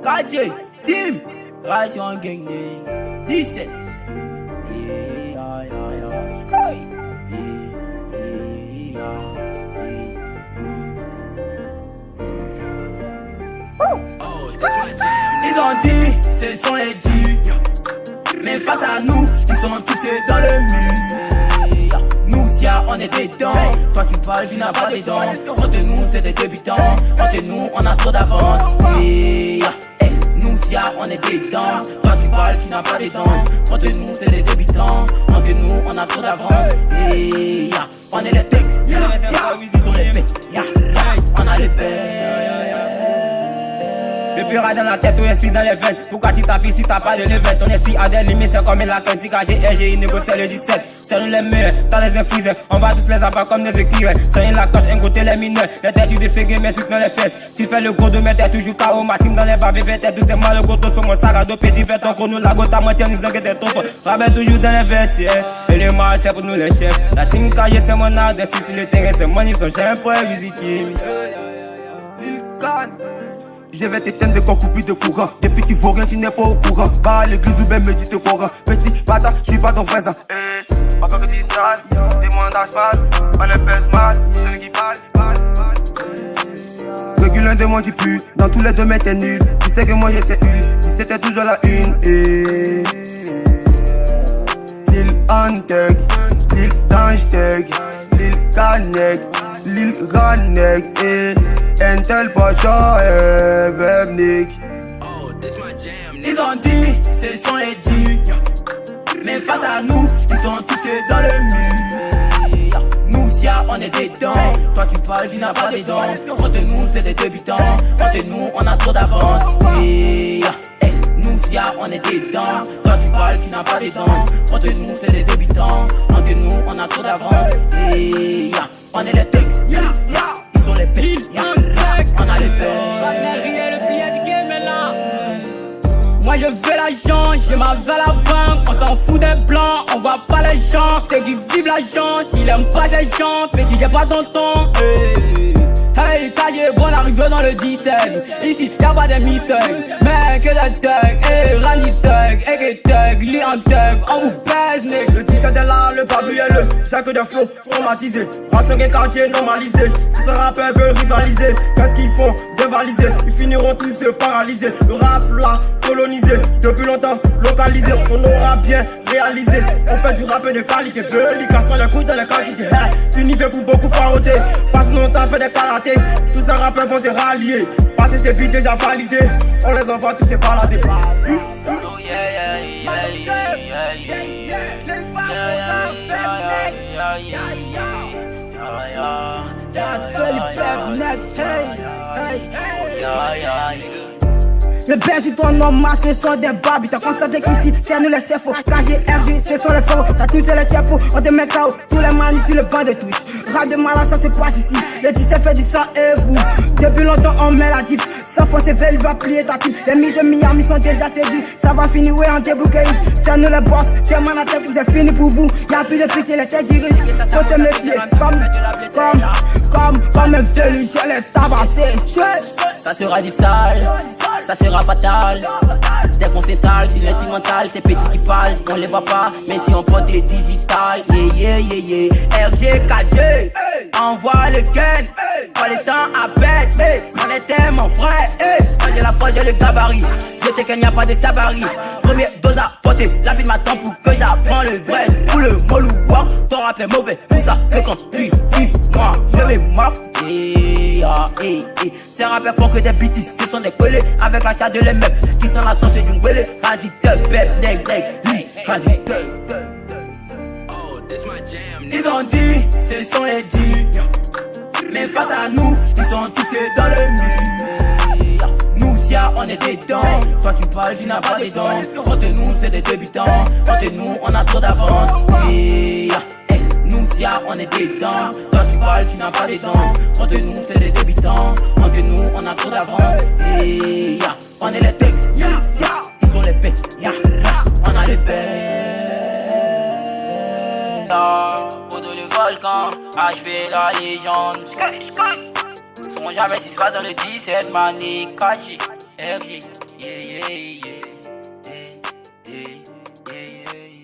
KJ, Team, Ration Gang, 17. Ils ont dit, ce sont les durs. Mais face à nous, ils sont tous dans le mur. Nous, si on est dedans, toi tu parles, tu n'as pas de dents. Entre nous, c'est des débutants. Entre nous, on a trop d'avance. Nous, si on est dedans, toi tu parles, tu n'as pas de dents. Entre nous, c'est des débutants. Entre nous, on a trop d'avance. On est les techs, ils sont les pecs. On a les pecs. Le pire dans la tête, ton esprit dans les veines. Pourquoi tu t'affiches si t'as pas de level? Ton esprit a des limites, c'est comme la quintique AGRG, il négocie le 17. C'est nous les meilleurs, dans les infrisés. On va tous les abattre comme des écureuils. C'est une la coche, un côté les mineurs. Les têtes du défégué, mais sucre dans les fesses. Tu fais le gros de mes têtes, toujours KO. Ma team dans les barbes, fait tête doucement. Le gros tout sur mon sac à dos, petit fait ton chrono. La goutte à moitié, nous inquiète ton faux. Rabais toujours dans les vestiaires. Et le mal, c'est pour nous les chefs. La team KG, c'est mon art. Des sur le terrain, c'est mon ils sont j'ai un point visitime. Je vais t'éteindre de coupure de courant. Depuis tu vaux rien, tu n'es pas au courant. Va à l'église ou bien médite au Coran. Petit bâtard, je suis pas ton voisin. Ma peur que tu sales, demande à spal. On les pèse mal, c'est lui qui parle. Régule un démon qui pue, dans tous les domaines t'es nul. Tu sais que moi j'étais une, si c'était toujours la une. Lil Anteg, Lil Dangeteg, Lil Canek, Lil Ranek, Intel Pacha et Bebnik. Ils ont dit, ce sont les durs. Mais face à nous, ils sont tous dans le mur. Nous, si on est dedans, toi tu parles, tu n'as pas de dents. Entre nous, c'est des débutants. Entre nous, on a trop d'avance. Nous, si on est dedans, toi tu parles, tu n'as pas de dents. Entre nous, c'est des débutants. Entre nous, on a trop d'avance. On est les techs, ils sont les piles. On a les moi je veux l'argent, je m'avais à la banque. On s'en fout des blancs, on voit pas les gens. Ceux qui vivent la gente, ils aiment pas ces gens. Petit j'ai pas ton temps. Hey, quand j'ai bon arrivé dans le 17. Ici y'a pas de mistake. Mais que des thugs, hey, Randy thug, hey, thug, Lee en thug. On vous baise, nigga. Le 17 est là, le babu est le Jacques de flow, traumatisé. Ration et quartier normalisé. Ces rappeurs veulent rivaliser. Qu'est-ce qu'ils font? Dévaliser. Ils finiront tous se paralyser. Le rap là, colonisé. Depuis longtemps, localisé. On aura bien réalisé. On fait du rap de qualité. Je lui casse pas les couilles dans les quantités. C'est une pour beaucoup faroter. Passe longtemps, fait des karatés. Tous ces rappeurs vont se rallier. Passer ces beats déjà validés. On les envoie tous ces baladés. Le père sur ton nom, ce sont des babes. T'as constaté qu'ici, c'est nous les chefs. KGRG, ce sont les faux. Ta team, c'est les tiapos. On te met KO. Tous les manis sur le banc de touche. Rap de malade, ça se passe ici. Le 17 fait du sang et vous. Depuis longtemps, on met la diff. Sans force, il va plier ta team. Les mythes de Miami sont déjà séduits. Ça va finir, ouais, en débouquet. C'est nous les boss. C'est Manhattan, c'est fini pour vous. Y'a plus de pitié, les têtes dirigent. Faut te méfier. Comme un vieux, je les tabassé. Ça sera du sale, ça sera fatal. Dès qu'on s'installe sur l'instrumental, c'est petit qui parle, on les voit pas, mais si on prend des digital, RG, KJ, envoie le gun, pas le temps à bête, on était mon frère, quand j'ai la foi, j'ai le gabarit, j'étais qu'il n'y a pas de sabari, première dose à porter, la vie de ma tante pour que j'apprends le vrai, pour le molou walk, ton rap est mauvais, tout ça, que quand tu kiffes, moi, je vais mort. Ces rappeurs font que des bêtises, ce sont des collés avec l'achat de les meufs qui sont la sauce d'une gueule. Randy Thug, Pep, Neg, Randy Thug. Ils ont dit, ce sont les durs. Mais face à nous, ils sont tous dans le mur. Nous, si on est dedans, toi tu parles, tu n'as pas de dents. Entre nous, c'est des débutants. Entre nous, on a trop d'avance. Nous, si on est dedans, toi tu parles, tu n'as pas de dents. Entre nous, c'est des débutants. Entre nous, on a trop d'avance. On est les techs, ils sont les pecs, on a les pecs. Poudre le volcan, HP la légende. Sont jamais si c'est pas dans le 17, mané, KG, RG, yeah, yeah, yeah, yeah, yeah, yeah, yeah.